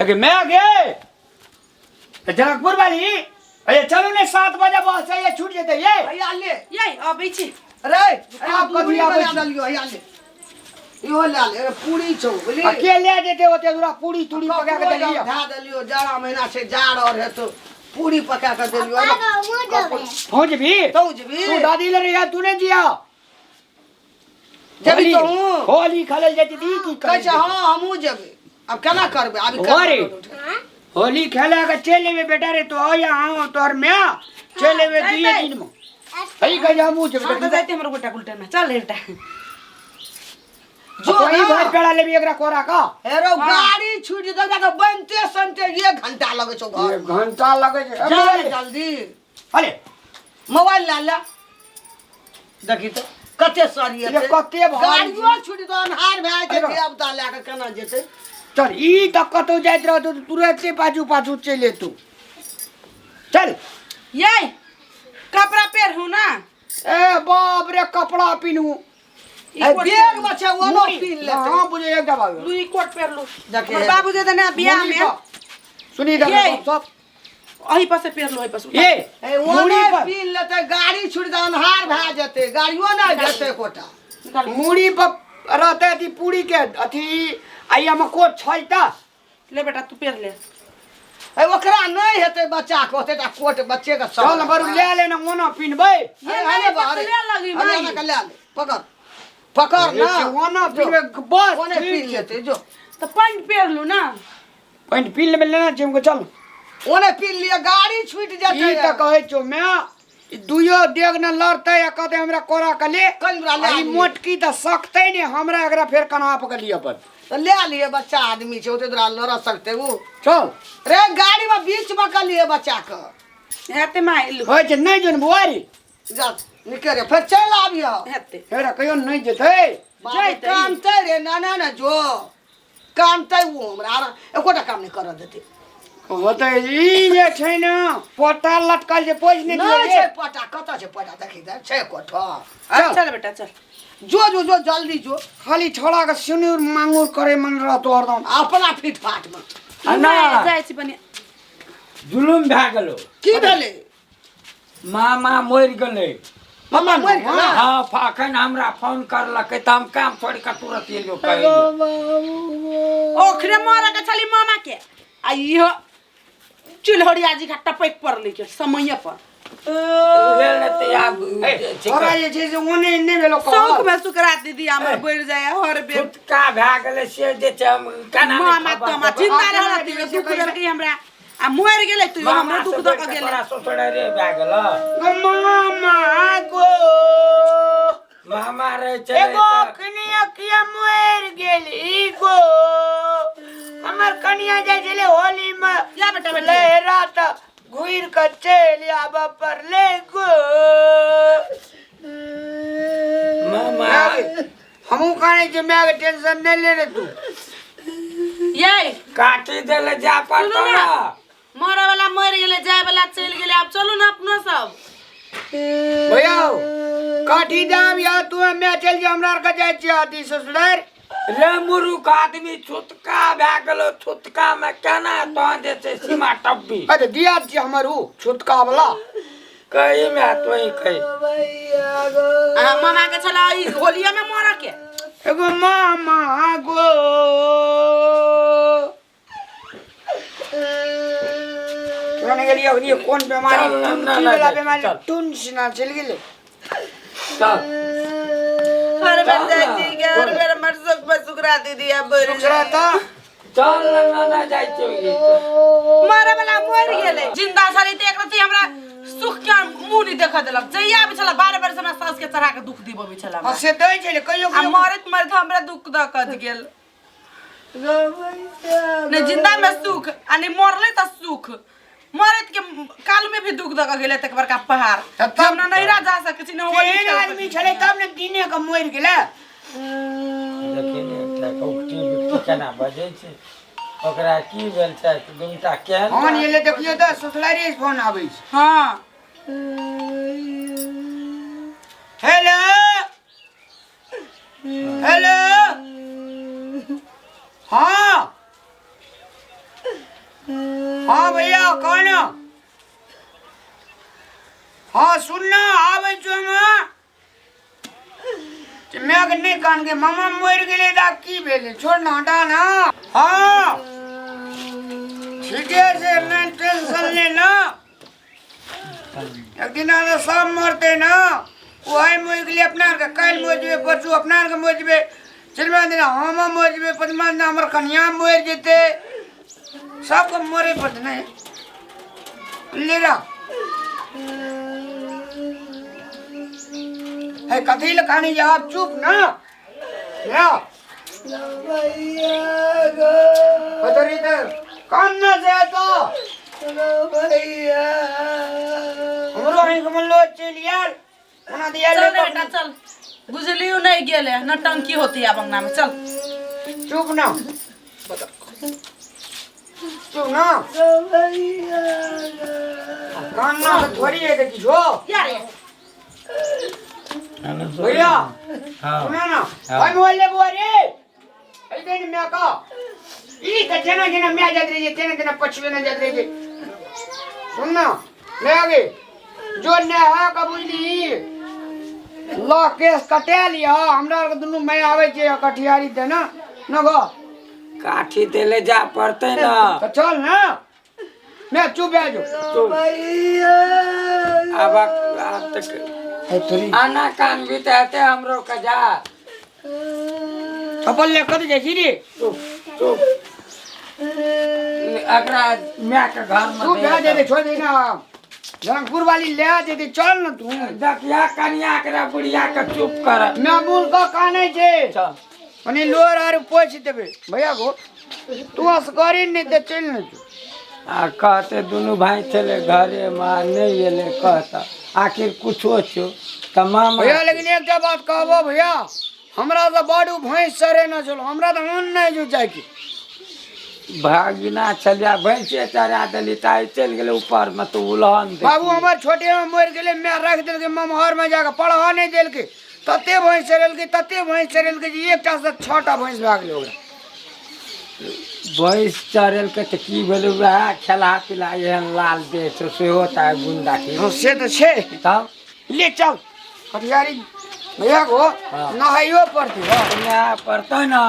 है कि मैं गए जनकपुर वाली अरे चलो ने 7 बजे बस है ये छूट जेते ये भैया ले ये अबै छी अरे आप कभी आबै छी डालियो भैया ले यो ले ले पूरी छौ बोली अकेले जेते होते दूरा पूरी तुड़ी पका के देलियो धा देलियो जाड़ा महीना से जाड़ और है तो पूरी पका के देलियो पहुंच भी तू दादी ले रही है तूने जिया जबी तो होली खेलल जेती दी की कहै छै हां हमहू जेबै अब केना करबै अभी होली खेला के चले में बेटा रे तो आया हां तोर में चले में दिए दिन में सही कह हमहू जेबै तो जाते हमर गोटा उल्टा में चल बेटा जो ई भाई पेड़ा लेबी एकरा कोरा का हेरो गाड़ी छूट जदा के बनते संते 1 घंटा लगे छौ घर 1 घंटा लगे छै जल्दी जल्दी अरे मोबाइल ला ले देखी तो कते सारी है कते गाड़ियो छूट तो अनहार भए जेते अब ता ले के केना जेते चल ई त कतो जाइत रह तो तुरंत से पाछू पाछू चले तू चल ये कपड़ा पहनू ना ए बाप रे कपड़ा पिनू ए बेग में छै ओनो पीन ले हां बुझे एक दबा लुई कोट पहन लो देखे हमर बाबू दे देना बियाह में सुनी दे सब अही पर से पहन लो अही पर से ए ओने पीन लेते गाड़ी छूट तो अनहार भए जेते गाड़ियो ना जेते कोटा मुड़ी पर रहते थी पूरी के अथी आइया में कोट छै त ले बेटा तू पहन ले ए ओकरा नहीं हेते बच्चा को होते कोट बच्चे का सब चल बरु ले लेना ओना पिनबै ये नहीं ले लगी भाई ले ले पकड़ पकड़ ना ओना पिनबै बस ओने पीन लेते जो तो पैंट पहन लो ना पैंट पिन ले लेना छै हमको चल ओने पीन लिया गाड़ी छूट जाते ई त कहै छौ मैं दुइयो देग न लड़ते या कहते हमरा कोरा के ले कलरा ले ई मोटकी त सकते ने हमरा एकरा फेर कना पकड़ अपन तो ले लिए बच्चा आदमी छै ओते दूर लड़ सकते वो चल रे गाड़ी में बीच में कर लिए बच्चा का हेते माय लो होय छै नहीं जन बुआरी जा निकल फिर चल आबियो हेते हेरा कहियो नहीं जेते जाय काम ते रे ना ना ना जो काम ते वो हमरा एकोटा काम नहीं कर देते होते ई जे छै न पोटा लटकल जे पोछ नहीं नहीं दिए छै पटा कत छै पटा देखि दे छै कोठा चल बेटा चल जो जो जो जल्दी जो खाली छोड़ा के सिनुर मांगुर करे मन रहतो हरदम अपना फिट फाट में ना जाय छी बनी जुलुम भए गेलो की भेले मामा मरि गेलै मामा मर गेल हां फाखन हमरा फोन करलकै त हम काम छोड़ के तुरंत एलियो कहै ओखरे मारा के छली मामा के आइयो चिलहड़िया जी का टपक पड़ले के समय पर लेले त याद छोरा जे छै से ओने नहि भेलो शौक में सुकरा दीदी हमर बढ़ जाय हर बेर का भए गेलै से जे छै हम केना मामा तो मा चिंता रहला ती दुख कर के हमरा आ मर गेलै तू हमरा दुख द के गेलै बड़ा सोचड़े रे भए गेलो मामा गो मामा रे छै एगो कनिया किया मर गेली गो हमर कनिया जाय छले होली में या बेटा बेटा लहरा त घुर के चल आब पर ले गो मामा हमहू काने जे मैं के टेंशन नहीं ले रे तू ये काटी देले जा पड़तो ना मरे वाला मर गेले जाय वाला चल गेले अब चलू ना अपना सब भैया काटी दाम या तू मैं चल जा हमरा के जाय छी आदि ससुरार रे मुरुख आदमी छुटका भए गेलो छुटका में केना तो जे छै सीमा टब्बी अरे दिया छी हमर उ छुटका वाला कही में तो ही कही मामा के चला ई होलिया में मरा के एगो मामा गो कोने गेलियो ये कौन बीमारी टुनकी वाला बीमारी टुन सिना चल गेले चल हर बेर जाती के हर बेर मर सुख में सुकरा दीदी अब सुकरा त चल ना जाय छी मारे वाला मर गेले जिंदा साली ते एकरती हमरा सुख के मुंह नहीं देखा देलक जइया भी छला 12 वर्ष में सास के चढ़ा के दुख दीबो भी छला हां से दै छले कहियो आ मरत हमरा दुख द कद गेल ने जिंदा में सुख आ ने मरले त सुख मरत के काल में भी दुख द गेले तक बड़का पहाड़ हम ना नहिरा जा सके छी न होली आदमी छले तब ने दिने के मर गेले देखिए एकटा कौटी बिकटी केना बजै छै ओकरा की भेल छै दुनटा केहन हां ये ले देखियो त ससुरारी फोन आबै छै हां हेलो हेलो हां हाँ भैया कौन? हाँ सुनना आवे जो मैं नहीं कान के मामा मोर गेले दा की भेले छोड़ना हटा ना। हाँ ठीक है से मैं टेंशन लेना एक दिन आने सब मरते ना वो है मोर गेले अपना का कल मोजबे परसों अपना का मोजबे चिलमा दिन हम मोजबे पचमा दिन हमर कन्या मोर जेते सब को मोरे पड़ नहीं ले ला है कथी लखानी जा आप चुप ना या पतरी तो कान ना से तो हमरो ही कमल लो चल यार उना दिया चल ले रे बेटा चल गुजलियो नहीं गेले नटंकी होती है बंगना में चल चुप ना चुप ना कान ना थोड़ी है देखी जो यार भैया हाँ सुना ना भाई मोहल्ले बुआरे ऐसे नहीं मैं का ई त जना जना मैं जात रही तेने जना पछवे न जात रही सुन ना ले आगे जो ने हा कबूली ला केस कटे लिया हमरा के दुनु मैं आवे छे कठियारी दे ना न गो काठी देले जा पड़ते ना तो चल ना मैं चुप आ जो अब आप तक थोड़ी आना कान भी कहते हमरो का जा चपल ले कर जैसी रे चुप चुप अगरा मैं के घर में तू जा दे छोड़ दे ना रंगपुर वाली ले आ दे चल ना तू देखिया कन्या के बुढ़िया के चुप कर मैं बोल का काने छे अनि लोर आर पोछ देबे भैया को तू असकारी नहीं दे चल न तू आ कहते दोनों भाई चले घरे मां नहीं एले कहता आखिर कुछो छो तमाम भैया लेकिन एक बात कहबो भैया हमरा तो बाडू भैंस सरे न चलो हमरा तो मन नहीं जो जाय की भागिना चलिया भैंसे चरा देली ताई चल गेले ऊपर में तो उलहन दे बाबू हमर छोटे में मर गेले मैं रख देल के ममहर में जाके पढ़ा नहीं देल के तते भैंस चरल के जी एकटा से 6टा भैंस भाग ले ओकरा भैंस चरल के तो की भेल वह खेला पिला एहन लाल दे से होता है गुंडा की से तो छे तब ले चल कटियारी भैया को हाँ। नहाइयो पड़ती है ना पड़ता ना